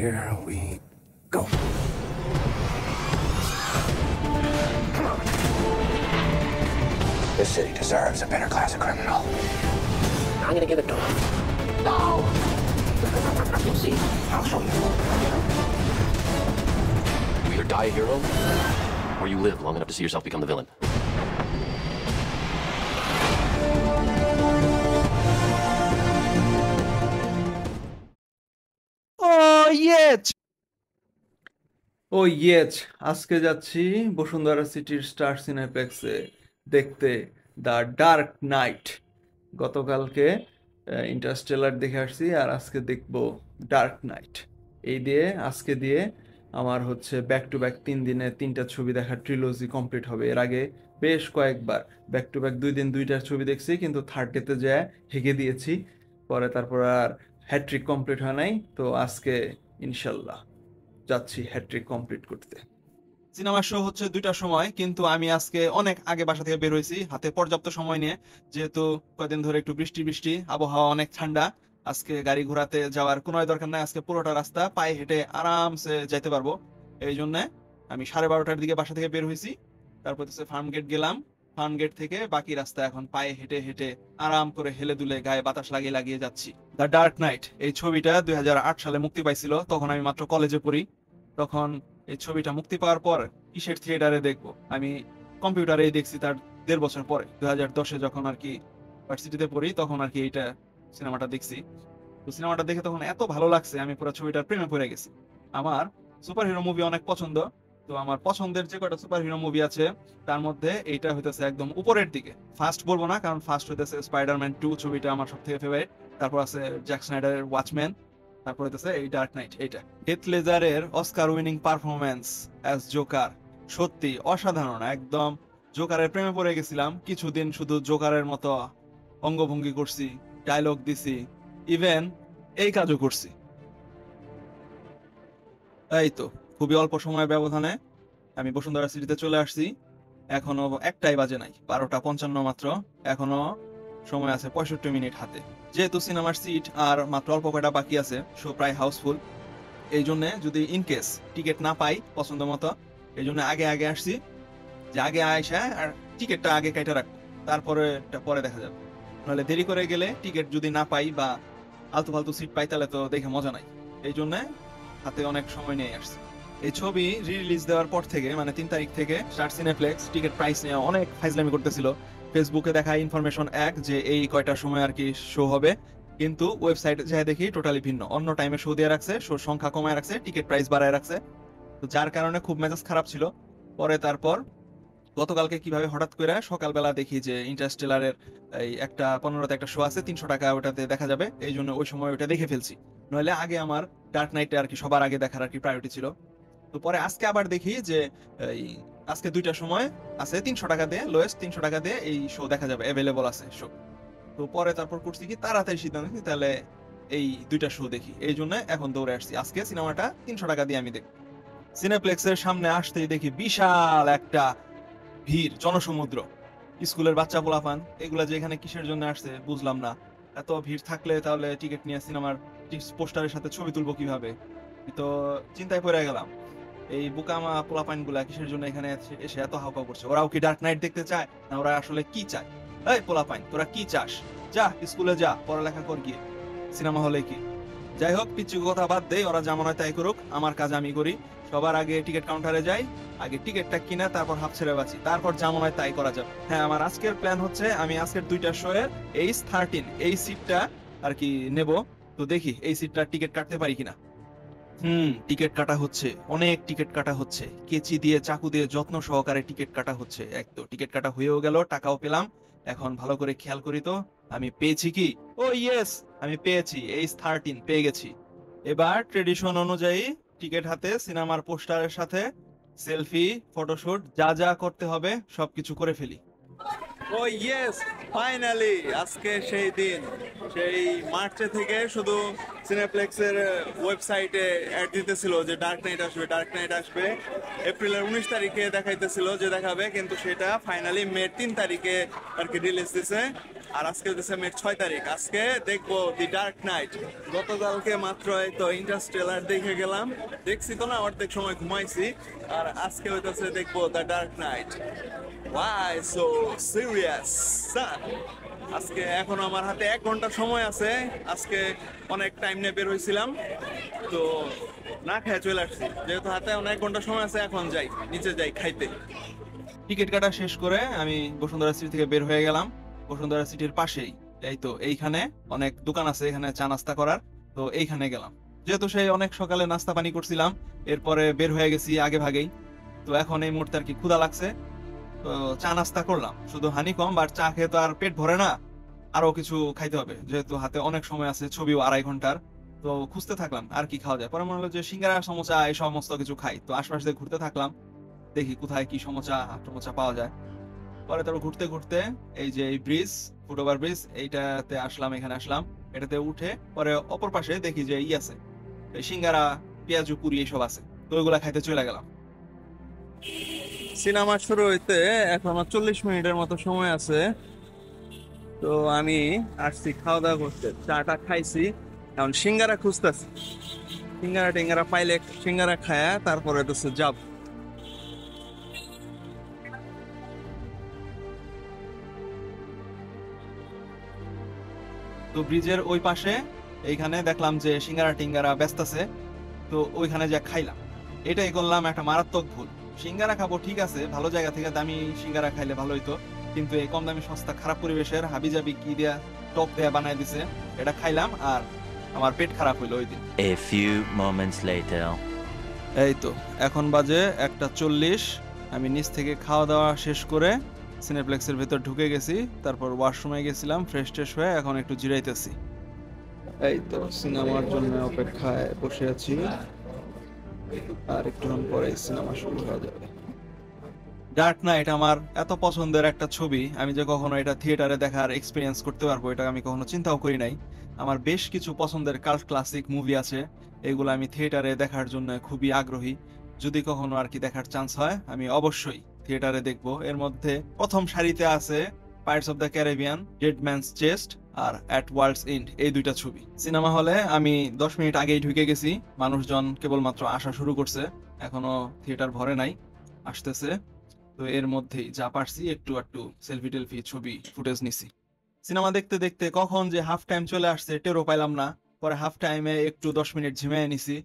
here we go. This city deserves a better class of criminal. I'm gonna give it to him. No! You'll see. I'll show you. You either die a hero, or you live long enough to see yourself become the villain. ও yes আজকে যাচ্ছি বসুন্ধরা সিটির star সিনেপ্লেক্সে দেখতে the dark knight. গতকালকে Interstellar দেখে আসছি, আর আজকে দেখবো ডার্ক নাইট। আজকে দিয়ে আমার হচ্ছে ব্যাক টু ব্যাক 3 দিনে 3টা ছবি দেখার ট্রিলজি কমপ্লিট হবে। এর আগে বেশ কয়েকবার ব্যাক টু ব্যাক 2 দিন 2টার ছবি দেখছি, কিন্তু থার্ড ডেতে যায় হেগে দিয়েছি। তারপর আর হ্যাট্রিক কমপ্লিট হয় নাই। তো আজকে ইনশাল্লাহ যাচ্ছি হ্যাট্রিক কমপ্লিট করতে। সিনেমা শো হচ্ছে 2টার সময়, কিন্তু আমি আজকে অনেক আগে বাসা থেকে বের হয়েছি হাতে পর্যাপ্ত সময় নিয়ে, যেহেতু কয়েকদিন ধরে একটু বৃষ্টি আবহাওয়া অনেক ঠান্ডা। আজকে গাড়ি ঘোড়াতে যাওয়ার কোনো দরকার নাই, আজকে পুরোটা রাস্তা পায়ে হেঁটে আরামসে যাইতে পারবো। এই জন্য আমি 12:30টার দিকে বাসা থেকে বের হয়েছি। তারপর ফার্ম গেট গেলাম, ফার্ম গেট থেকে বাকি রাস্তা এখন পায়ে হেঁটে হেঁটে আরাম করে হেলে দুলে গায়ে বাতাস লাগিয়ে লাগিয়ে যাচ্ছি। দ্য ডার্ক নাইট এই ছবিটা 2008 সালে মুক্তি পাইছিল, তখন আমি মাত্র কলেজে পড়ি। তখন এই ছবিটা মুক্তি পাওয়ার পর কিসের থিয়েটারে দেখবো, আমি কম্পিউটারেই দেখছি তার 1.5 বছর পরে 2010-এ যখন আর কি ভার্সিটিতে পড়ি, তখন আর কি এইটা সিনেমাটা দেখছি। তো সিনেমাটা দেখে তখন এত ভালো লাগছে, আমি পুরো ছবিটার প্রেমে পড়ে গেছি। আমার সুপার হিরো মুভি অনেক পছন্দ, তো আমার পছন্দের যে কটা সুপার হিরো মুভি আছে তার মধ্যে এইটা হইতেছে একদম উপরের দিকে। ফার্স্ট বলবো না, কারণ ফার্স্ট হইতেছে স্পাইডারম্যান 2 ছবিটা আমার সব থেকে ফেভারিট। তারপর আছে জ্যাক স্নাইডারের ওয়াচম্যান, তারপর হইতেছে এই ডার্ক নাইট। এইটা হেথ লেজারের Oscar winning performance as Joker সত্যি অসাধারণ। একদম জোকারের প্রেমে পড়ে গেছিলাম। কিছুদিন শুধু জোকারের মতো অঙ্গভঙ্গি করছি, ডায়লগ দিছি, ইভেন এই কাজও করছি। এই তো খুবই অল্প সময়ের ব্যবধানে আমি বসুন্ধরা সিটিতে চলে আসছি। এখনো 1টাই বাজে নাই, 12:55 মাত্র। এখনো সময় আছে 65 মিনিট হাতে। যেহেতু সিনেমার সিট আর মাত্র অল্প কয়টা বাকি আছে, শো প্রায় হাউসফুল। এই জন্য যদি ইনকেস টিকিট না পাই পছন্দ মতো, এই জন্য আগে আগে আসছি, যে আগে আইসা আর টিকিটটা আগে কেটে রাখবো, তারপরে পরে দেখা যাবে। নাহলে দেরি করে গেলে টিকিট যদি না পাই বা আলতু ফালতু সিট পাই, তাহলে তো দেখে মজা নাই। এই জন্য হাতে অনেক সময় নিয়ে আসছি। এই ছবি রিলিজ দেওয়ার পর থেকে, মানে 3 তারিখ থেকে স্টার সিনেপ্লেক্স টিকিট প্রাইস নিয়ে অনেক ফাইজলামি করতেছিল। ফেসবুকে দেখা ইনফরমেশন এক যে এই কয়টার সময় আর কি শো হবে, কিন্তু ওয়েবসাইটে যাই দেখি টোটালি ভিন্ন। অন্য টাইমে শো দিয়ে রাখছে, শোর সংখ্যা কমায় রাখছে, টিকিট প্রাইস বাড়ায় রাখছে। তো যার কারণে খুব মেজাজ খারাপ ছিল। তারপর গতকালকে কিভাবে হঠাৎ করে সকালবেলা দেখি যে ইন্টারস্টেলারের এই 1:15-তে একটা শো আছে, 300 টাকা ওটাতে দেখা যাবে। এই জন্য ওই সময় ওটা দেখে ফেলছি। নইলে আগে আমার ডার্ক নাইটে আর কি সবার আগে দেখার আর কি প্রায়োরিটি ছিল। তো পরে আজকে আবার দেখি যে এই আজকে 2টার সময় আছে 300 টাকা দিয়ে, লোয়েস্ট 300 টাকা দিয়ে এই শো দেখা যাবে, অ্যাভেলেবল আছে শো। তো তারপর করছি কি তাড়াতাড়ি সিদ্ধান্ত নিই, তাহলে এই 2টা শো দেখি। এই জন্য এখন দৌড়ে আসছি, আজকে সিনেমাটা 300 টাকা দিয়ে আমি দেখব। সিনেপ্লেক্সের সামনে আসতেই দেখি বিশাল একটা ভিড়, জনসমুদ্র। স্কুলের বাচ্চা পোলাপান এগুলা যে এখানে কিসের জন্য আসছে বুঝলাম না। এত ভিড় থাকলে তাহলে টিকিট নিয়ে সিনেমার পোস্টারের সাথে ছবি তুলবো কিভাবে, তো চিন্তায় পড়ে গেলাম। এই বুকামা পোলাপাইন গুলা কিসের জন্য এখানে এসে এত হাউকাউ করছে? ওরাও কি ডার্ক নাইট দেখতে চায়, না ওরা আসলে কি চায়? এই পোলাপাইন, তোরা কি চাস? যা স্কুলে যা, পড়ালেখা কর গিয়ে, সিনেমা হলে কি। যাই হোক, পিচ্ছু কথা বাদ দেই, ওরা যেমন হয় তাই করুক, আমার কাজ আমি করি। সবার আগে টিকিট কাউন্টারে যাই, আগে টিকিটটা কিনা তারপর হাফ ছেড়ে বাঁচি, তারপর যেমন হয় তাই করা যাবে। হ্যাঁ, আমার আজকের প্ল্যান হচ্ছে আমি আজকের 2টা শো এর H13 এই সিটটা আর কি নেব। তো দেখি এই সিটটার টিকিট কাটতে পারি কিনা। টিকিট কাটা হচ্ছে, অনেক টিকিট কাটা হচ্ছে, কেচি দিয়ে চাকু দিয়ে যত্ন সহকারে টিকিট কাটা হচ্ছে। একদম টিকিট কাটা হয়েও গেল, টাকাও পেলাম। এখন ভালো করে খেয়াল করি তো আমি পেয়েছি কি। ও ইয়েস, আমি পেয়েছি, H13 পেয়ে গেছি। এবার ট্রেডিশন অনুযায়ী টিকিট হাতে, সিনেমার পোস্টারের সাথে সেলফি, ফটোশুট, যা যা করতে হবে সবকিছু করে ফেলি। ও ইয়েস, ফাইনালি আজকে সেই দিন। সেই মার্চে থেকে শুধু সিনেপ্লেক্সের ওয়েবসাইটে অ্যাড দিতেছিল যে ডার্ক নাইট আসবে, ডার্ক নাইট আসবে। এপ্রিলের 19 তারিখে দেখাইতেছিল যে দেখাবে, কিন্তু সেটা ফাইনালি মে 3 তারিখে আর কি রিলিজ দিছে। আর আজকে হচ্ছে মে 6 তারিখ। আজকে দেখবো দি ডার্ক নাইট। গতকালকে মাত্র এই তো ইন্টারস্টেলার দেখে গেলাম, দেখছি তো না, অর্ধেক সময় ঘুমাইছি। আর আজকে হইতেছে দেখবো the dark night. Why so serious? আজকে এখনো আমার হাতে 1 ঘন্টা সময় আছে। আজকে অনেক টাইম নিয়ে বের হয়েছিলাম, তো না খেয়ে চলে আসছি। যেহেতু হাতে অনেক ঘন্টা সময় আছে, এখন যাই নিচে যাই খাইতে। টিকিট কাটা শেষ করে আমি বসুন্ধরা সিটি থেকে বের হয়ে গেলাম। বসুন্ধরা সিটির পাশেই এই তো এইখানে অনেক দোকান আছে, এখানে চা নাস্তা করার, তো এইখানে গেলাম। যেহেতু সেই অনেক সকালে নাস্তা পানি করছিলাম, এরপরে বের হয়ে গেছি আগে ভাগেই, তো এখন এই মুহূর্তে আর কি ক্ষুধা লাগছে, তো চা নাস্তা করলাম। শুধু হানি কম, আর চা খেয়ে তো আর পেট ভরে না, আরো কিছু খাইতে হবে, যেহেতু হাতে অনেক সময় আছে, ছবিও 2.5 ঘন্টার। তো খুঁজতে থাকলাম আর কি খাওয়া যায়। পরে মনে হলো যে সিঙ্গারা সমোসা এই সমস্ত কিছু খাই, তো আশপাশ দিয়ে ঘুরতে থাকলাম, দেখি কোথায় কি সমোসা টমোসা পাওয়া যায়। পরে তারপর ঘুরতে ঘুরতে এই যে এই ব্রিজ, ফুটওভার ব্রিজ, এইটাতে আসলাম, এখানে আসলাম। এটাতে উঠে পরে অপর পাশে দেখি যে আছে এই সিঙ্গারা, পেঁয়াজু, পুরি এইসব আছে, তো ওইগুলা খাইতে চলে গেলাম। সিনেমা শুরু হইতে এখনো 40 মিনিটের মতো সময় আছে, তো আমি আসছি খাওয়া দাওয়া করতে। চাটা খাইছি, এখন সিঙ্গারা খুঁজতেছি। সিঙ্গারা টিঙ্গারা পাইলে সিঙ্গারা খায়া তারপরে তো যাব। তো ব্রিজের ওই পাশে এইখানে দেখলাম যে সিঙ্গারা টিঙ্গারা ব্যস্ত আছে, তো ওইখানে যা খাইলাম। এটাই করলাম একটা মারাত্মক ভুল। সিঙ্গারা খাবো ঠিক আছে, ভালো জায়গা থেকে দামি সিঙ্গারা খাইলে ভালো হইতো, কিন্তু এই কম দামি সস্তা খারাপ পরিবেশের হাবিজাবি কি দিয়া টক দেয়া বানায় দিছে, এটা খাইলাম আর আমার পেট খারাপ হইলো ওই দিন। A few moments later. এই তো এখন বাজে 1:40। আমি নিচ থেকে খাওয়া দাওয়া শেষ করে সিনেপ্লেক্সের ভেতর ঢুকে গেছি, তারপর ওয়াশরুমে গেছিলাম, ফ্রেশ ট্রেশ হয়ে এখন একটু জিরাইতেছি। এই তো সিনেমার জন্য অপেক্ষায় বসে আছি, আর একটুক্ষণ পরে সিনেমা শুরু হয়ে যাবে। ডার্ক নাইট আমার এত পছন্দের একটা ছবি, আমি যে কখনো এটা থিয়েটারে দেখার এক্সপিরিয়েন্স করতে পারবো এটা আমি কখনো চিন্তাও করি নাই। আমার বেশ কিছু পছন্দের কাল্ট ক্লাসিক মুভি আছে, এগুলো আমি থিয়েটারে দেখার জন্য খুবই আগ্রহী। যদি কখনো আর কি দেখার চান্স হয়, আমি অবশ্যই থিয়েটারে দেখবো। এর মধ্যে প্রথম সারিতে আছে pirates of the Caribbean, dead man's chest আর অ্যাট ওয়ার্ল্ডস এন্ড, এই 2টা ছবি। সিনেমা হলে আমি 10 মিনিট আগেই ঢুকে গেছি, মানুষজন কেবলমাত্র আসা শুরু করছে, এখনো থিয়েটার ভরে নাই, আসতেছে। তো এর মধ্যেই যা পারছি একটু একটু সেলফি টেলফি ছবি ফুটেজ নিছি। সিনেমা দেখতে দেখতে কখন যে হাফ টাইম চলে আসছে টেরও পাইলাম না। পরে হাফ টাইমে একটু 10 মিনিট ঝিমিয়ে নিছি।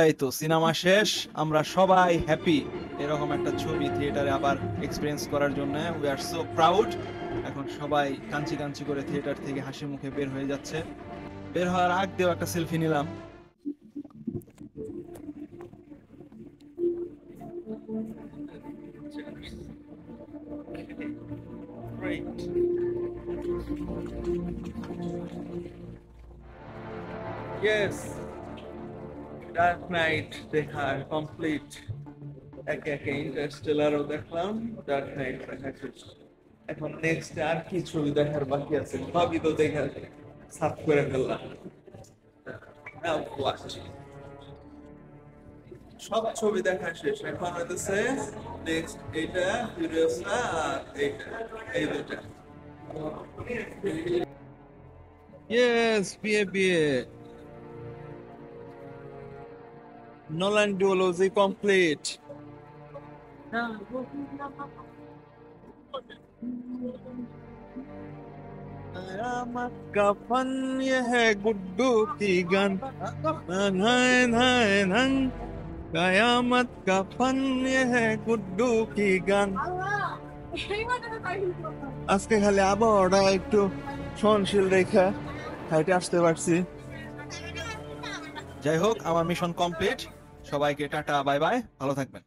এই তো সিনেমা শেষ, আমরা সবাই হ্যাপি এরকম একটা ছবি থিয়েটারে আবার এক্সপিরিয়েন্স করার জন্য। We are so proud. এখন সবাই কাঞ্চি কাঞ্চি করে থিয়েটার থেকে হাসি মুখে বের হয়ে যাচ্ছে। বের হওয়ার আগ দিয়েও একটা সেলফি নিলাম। Yes, ডার্ক নাইট দেখা কমপ্লিট। একে একে ইন্টারস্টেলারও দেখলাম, ডার্ক নাইট দেখা শেষ। এখন নেক্সট আর কি ছবি দেখার বাকি আছে, ভাবি তো দেখা সাফ করে ফেললাম। Now watch. সব ছবি দেখা শেষ, এখন হইতেছে নেক্সট এইটা ফিউরিয়াসা আর এইটা, এই দুটা। Yes, বিয়ে Nolan duology complete. कयामत का फन ये है गुड्डू की गन, कयामत का फन ये है गुड्डू की गन। আজকে খালি আবহাওয়াটা একটু সহনশীল রেখা হাইটে আসতে পারছি। যাই হোক, আমার মিশন কমপ্লিট। সবাইকে টাটা, বাই বাই, ভালো থাকবেন।